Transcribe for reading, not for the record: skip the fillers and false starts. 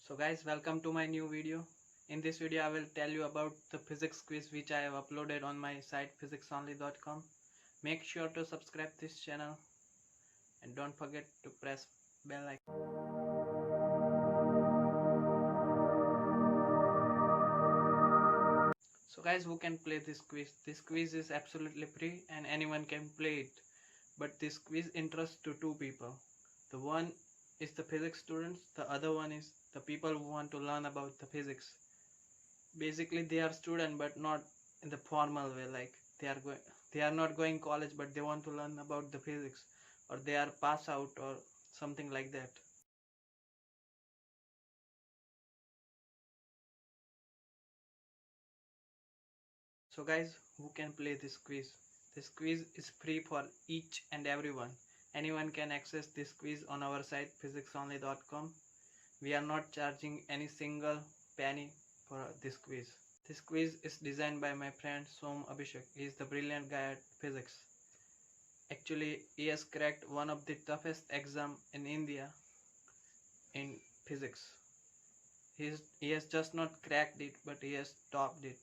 So guys, welcome to my new video. In this video I will tell you about the physics quiz which I have uploaded on my site physicsonly.com. Make sure to subscribe this channel and don't forget to press bell icon. So guys, who can play this quiz? This quiz is absolutely free and anyone can play it. But this quiz interests to two people. The one is the physics students, the other one is the people who want to learn about the physics. Basically they are students but not in the formal way, like they are not going college but they want to learn about the physics, or they are pass out or something like that. So guys, who can play this quiz? This quiz is free for each and everyone. Anyone can access this quiz on our site physicsonly.com. We are not charging any single penny for this quiz. This quiz is designed by my friend Som Abhishek. He is the brilliant guy at physics. Actually, he has cracked one of the toughest exam in India in physics. He has just not cracked it, but he has topped it.